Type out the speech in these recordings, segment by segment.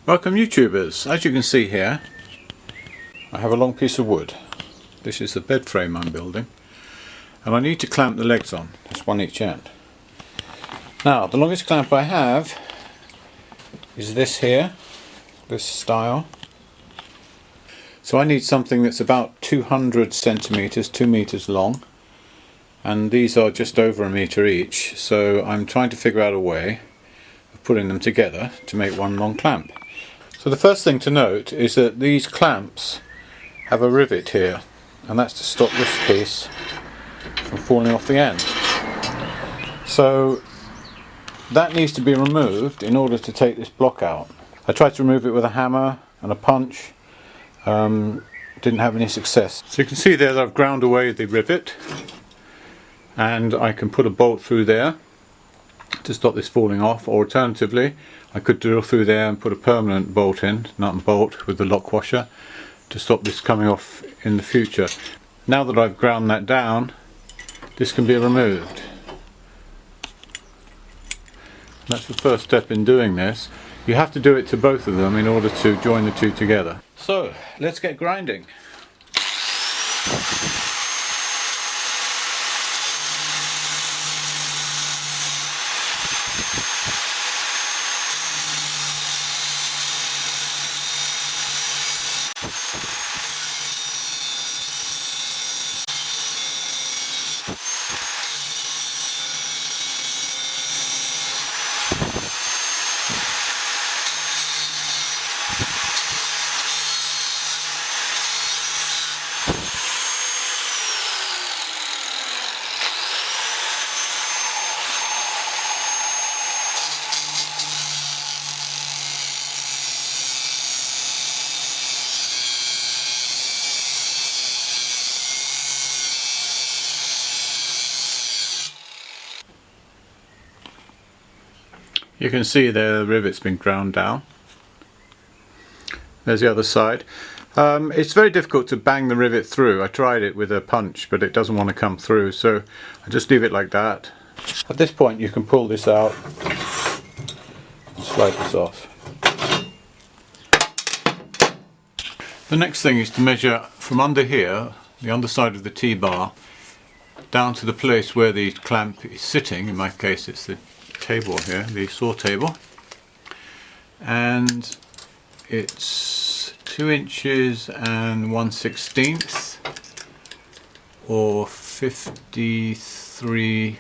Welcome YouTubers. As you can see here, I have a long piece of wood. This is the bed frame I'm building, and I need to clamp the legs on. That's one each end. Now the longest clamp I have is this here, this style. So I need something that's about 200 centimeters, 2 meters long, and these are just over a meter each, so I'm trying to figure out a way of putting them together to make one long clamp. So the first thing to note is that these clamps have a rivet here, and that's to stop this piece from falling off the end. So that needs to be removed in order to take this block out. I tried to remove it with a hammer and a punch, didn't have any success. So you can see there that I've ground away the rivet, and I can put a bolt through there to stop this falling off, or alternatively I could drill through there and put a permanent bolt in, nut and bolt with the lock washer, to stop this coming off in the future. Now that I've ground that down, this can be removed. That's the first step in doing this. You have to do it to both of them in order to join the two together. So let's get grinding. You can see there the rivet's been ground down. There's the other side. It's very difficult to bang the rivet through. I tried it with a punch, but it doesn't want to come through, so I just leave it like that. At this point you can pull this out and slide this off. The next thing is to measure from under here, the underside of the T-bar, down to the place where the clamp is sitting. In my case it's the table here, the saw table, and it's 2 inches and 1/16 or 53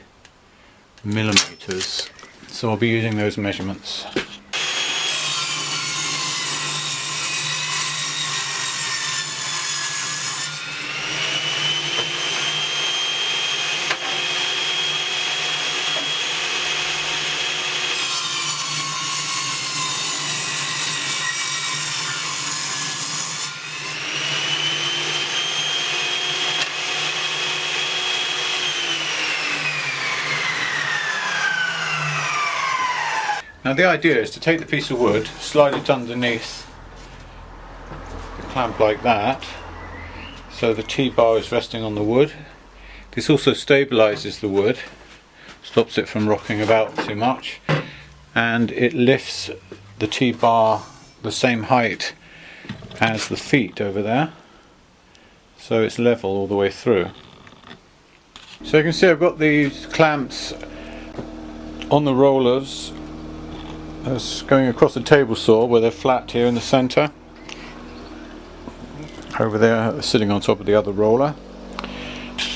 millimeters. So I'll be using those measurements. Now the idea is to take the piece of wood, slide it underneath the clamp like that, so the T-bar is resting on the wood. This also stabilises the wood, stops it from rocking about too much, and it lifts the T-bar the same height as the feet over there, so it's level all the way through. So you can see I've got these clamps on the rollers going across the table saw, where they're flat here in the centre. Over there sitting on top of the other roller,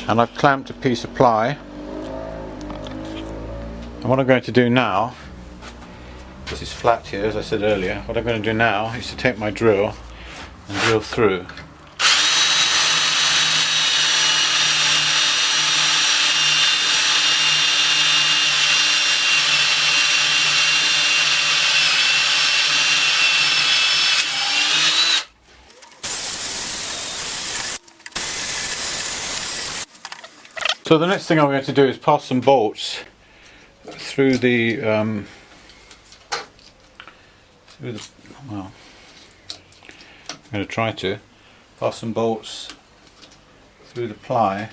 and I've clamped a piece of ply. And what I'm going to do now, this is flat here as I said earlier, what I'm going to do now is to take my drill and drill through. So the next thing I'm going to do is pass some bolts through the well, I'm going to try to pass some bolts through the ply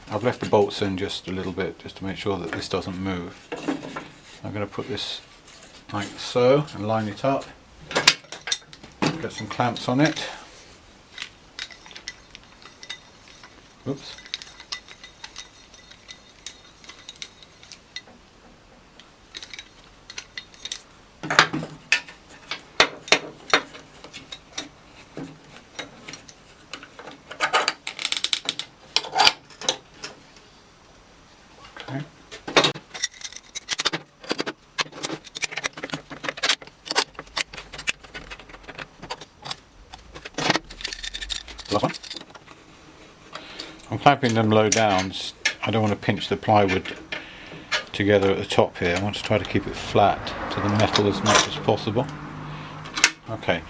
I've left the bolts in just a little bit just to make sure that this doesn't move. I'm going to put this like so and line it up. Get some clamps on it. Oops. Okay. Last one. I'm clamping them low down. I don't want to pinch the plywood together at the top here. I want to try to keep it flat to the metal as much as possible. Okay.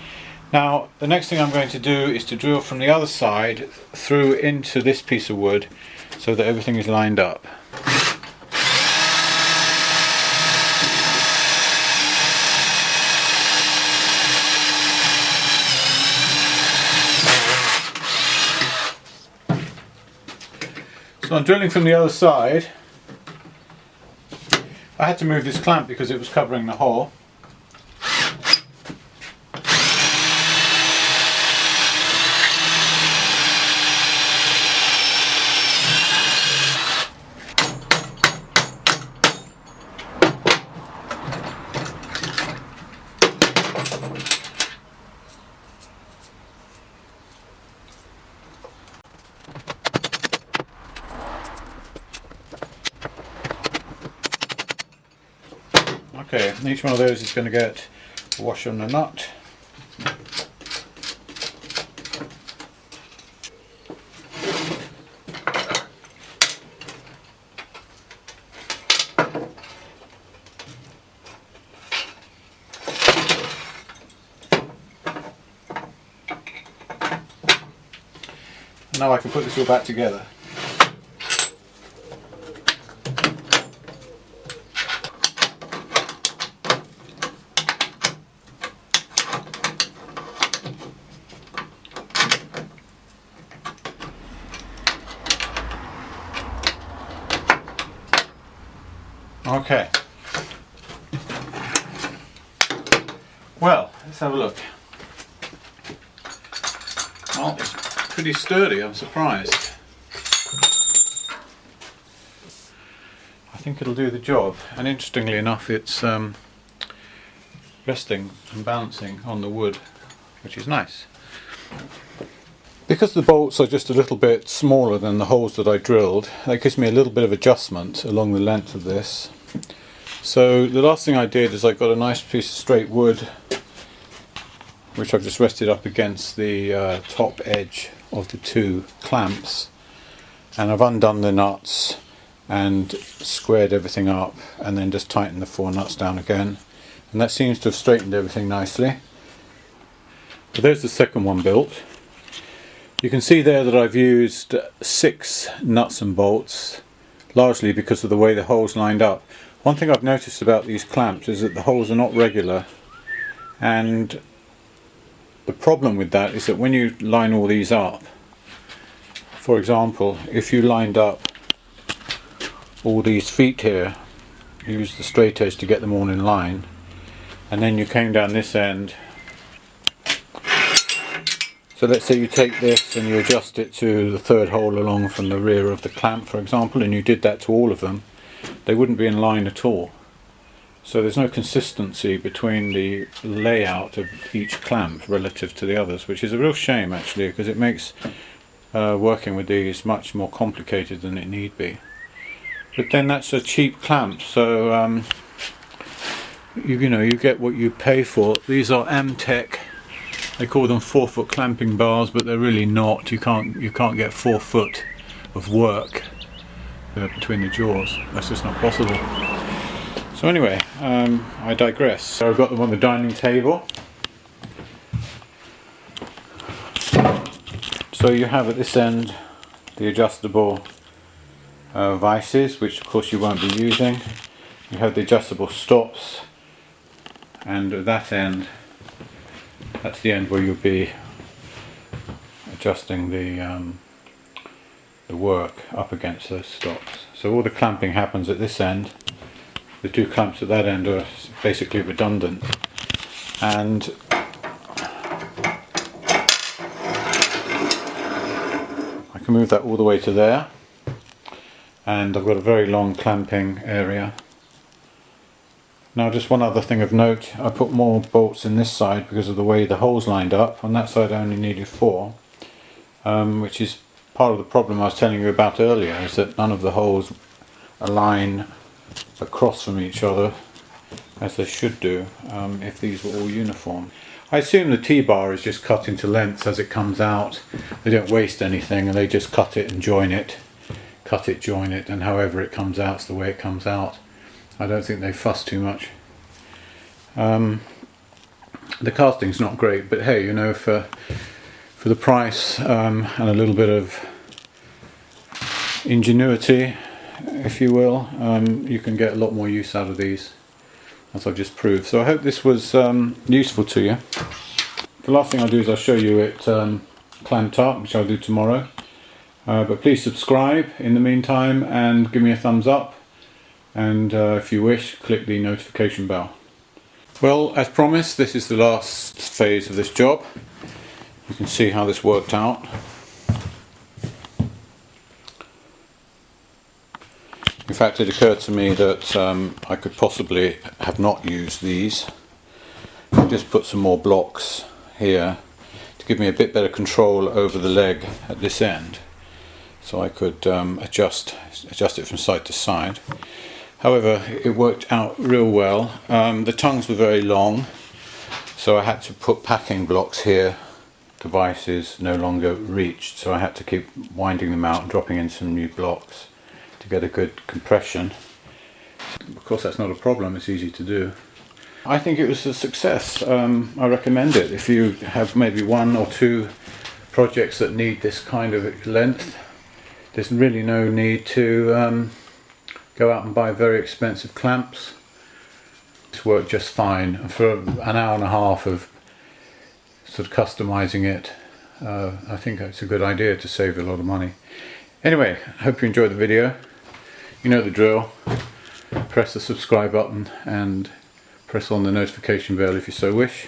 Now the next thing I'm going to do is to drill from the other side through into this piece of wood so that everything is lined up. So I'm drilling from the other side. I had to move this clamp because it was covering the hole. Okay, each one of those is going to get a washer and a nut. Now I can put this all back together. Okay. Well, let's have a look. Well, it's pretty sturdy, I'm surprised. I think it'll do the job, and interestingly enough it's resting and balancing on the wood, which is nice. Because the bolts are just a little bit smaller than the holes that I drilled, that gives me a little bit of adjustment along the length of this. So the last thing I did is I got a nice piece of straight wood which I've just rested up against the top edge of the two clamps, and I've undone the nuts and squared everything up and then just tightened the 4 nuts down again, and that seems to have straightened everything nicely. So there's the second one built. You can see there that I've used 6 nuts and bolts, largely because of the way the holes lined up. One thing I've noticed about these clamps is that the holes are not regular, and the problem with that is that when you line all these up, for example, if you lined up all these feet here, use the straight edge to get them all in line, and then you came down this end. So let's say you take this and you adjust it to the 3rd hole along from the rear of the clamp, for example, and you did that to all of them, they wouldn't be in line at all. So there's no consistency between the layout of each clamp relative to the others, which is a real shame actually, because it makes working with these much more complicated than it need be. But then that's a cheap clamp, so you know, you get what you pay for. These are Amtech. They call them 4-foot clamping bars, but they're really not. You can't get 4 foot of work between the jaws. That's just not possible. So anyway, I digress. So I've got them on the dining table. So you have at this end the adjustable vices, which of course you won't be using. You have the adjustable stops, and at that end, that's the end where you'll be adjusting the the work up against those stops. So all the clamping happens at this end. The two clamps at that end are basically redundant, and I can move that all the way to there, and I've got a very long clamping area. Now just one other thing of note, I put more bolts in this side because of the way the holes lined up. On that side I only needed 4, which is part of the problem I was telling you about earlier, is that none of the holes align across from each other as they should do if these were all uniform. I assume the T-bar is just cut into lengths as it comes out. They don't waste anything and they just cut it and join it, cut it, join it, and however it comes out is the way it comes out. I don't think they fuss too much. The casting's not great, but hey, you know, for the price and a little bit of ingenuity, if you will, you can get a lot more use out of these, as I've just proved. So I hope this was useful to you. The last thing I'll do is I'll show you it clamped up, which I'll do tomorrow. But please subscribe in the meantime and give me a thumbs up, and if you wish, click the notification bell. Well, as promised, this is the last phase of this job. You can see how this worked out. In fact, it occurred to me that I could possibly have not used these. I just put some more blocks here to give me a bit better control over the leg at this end, so I could adjust it from side to side. However, it worked out real well. The tongues were very long, so I had to put packing blocks here. Devices no longer reached, so I had to keep winding them out and dropping in some new blocks to get a good compression. Of course, that's not a problem, it's easy to do. I think it was a success. I recommend it if you have maybe 1 or 2 projects that need this kind of length. There's really no need to go out and buy very expensive clamps. It's worked just fine. For an hour and a half of sort of customizing it, I think it's a good idea to save a lot of money. Anyway, I hope you enjoyed the video. You know the drill. Press the subscribe button and press on the notification bell if you so wish.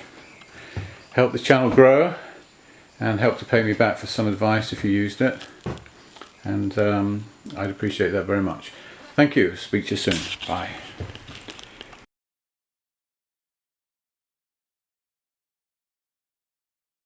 Help the channel grow and help to pay me back for some advice if you used it. And I'd appreciate that very much. Thank you. Speak to you soon. Bye.